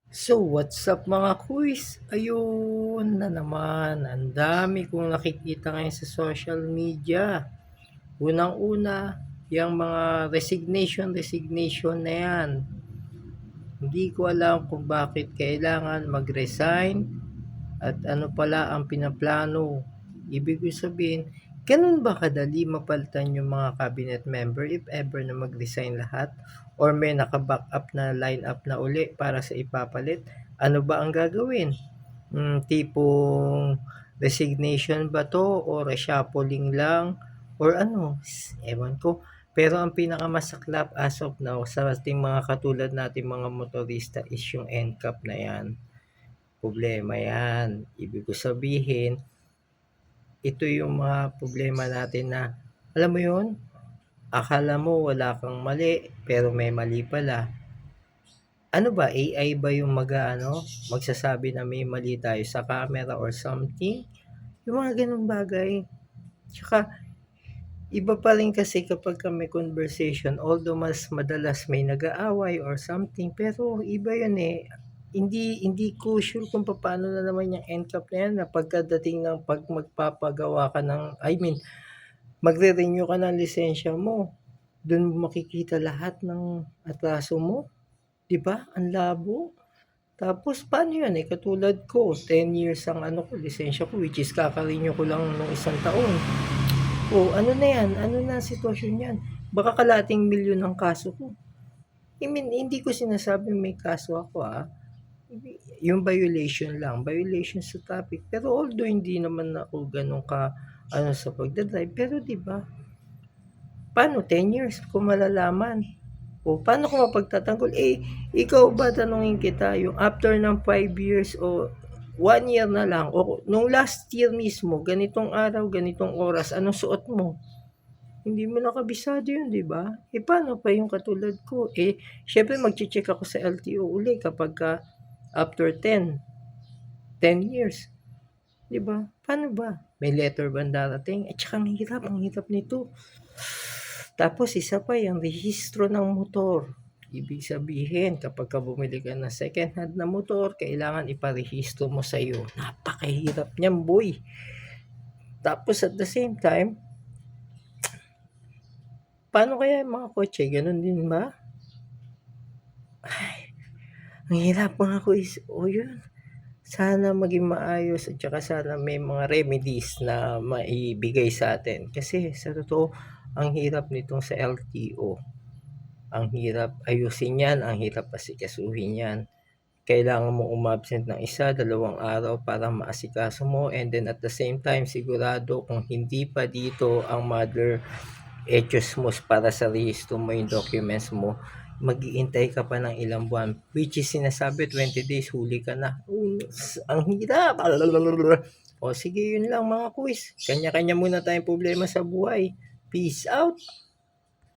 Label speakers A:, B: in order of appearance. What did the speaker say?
A: So, what's up mga quiz? Ayun na naman, ang dami kong nakikita ngayon sa social media. Unang-una, yung mga resignation na yan. Hindi ko alam kung bakit kailangan mag-resign at ano pala ang pinaplano. Ibig ko sabihin, ganun ba kadali mapalitan yung mga cabinet member if ever na mag-resign lahat? Or may naka-back up na line up na uli para sa ipapalit? Ano ba ang gagawin? Tipong resignation ba to or reshuffling lang or ano, ewan ko. Pero ang pinakamasaklap as of now sa ating mga katulad nating mga motorista is yung NCAP na yan. Problema yan. Ibig ko sabihin, ito yung mga problema natin na, alam mo yun, akala mo wala kang mali, pero may mali pala. Ano ba, AI ba yung magsasabi na may mali tayo sa camera or something? Yung mga ganung bagay. Tsaka, iba pa rin kasi kapag may conversation, although mas madalas may nag-aaway or something, pero iba yun eh. Hindi ko sure kung paano na naman yung NCAP na yan na pagkadating ng pag magpapagawa ka ng, magre-renew ka ng lisensya mo, dun mo makikita lahat ng atraso mo. 'Di ba? Ang labo. Tapos paano 'yan, katulad ko 10 years ang ko lisensya ko, which is kaka-renew ko lang nung isang taon. Oh, ano na 'yan, ano na ang sitwasyon niyan, baka kalahating milyon ang kaso ko. I mean, hindi ko sinasabing may kaso ako, yung violation sa traffic. Pero although hindi naman ako gano'n sa pagda-drive, pero 'di ba, paano 10 years kung malalaman? O paano ko mapagtatanggol? Ikaw ba, tanungin kita, yung after ng 5 years o 1 year na lang o nung last year mismo, ganitong araw, ganitong oras, anong suot mo? Hindi mo nakabisado yun, di ba? Paano pa yung katulad ko? Syempre magche-check ako sa LTO uli kapag after 10 years. Di ba? Paano ba? May letter ba darating? At saka ang hirap nito. Tapos isa pa yung rehistro ng motor. Ibig sabihin, kapag ka bumili ka ng second hand na motor, kailangan iparehistro mo sa iyo. Napakahirap niyan, boy. Tapos at the same time, paano kaya yung mga kotse? Ganun din ba? Ay, ang hirap mga kuis. O yun, sana maging maayos at saka sana may mga remedies na maibigay sa atin. Kasi sa totoo, ang hirap nitong sa LTO. Ang hirap ayusin yan, ang hirap asikasuhin yan. Kailangan mo umabsent ng 1, 2 araw para maasikaso mo, and then at the same time sigurado kung hindi pa dito ang mother etos mo para sa rehistro mo yung documents mo, mag-iintay ka pa ng ilang buwan, which is sinasabi 20 days huli ka na. Ang hirap. O sige, yun lang mga quiz. Kanya-kanya muna tayong problema sa buhay. Peace out.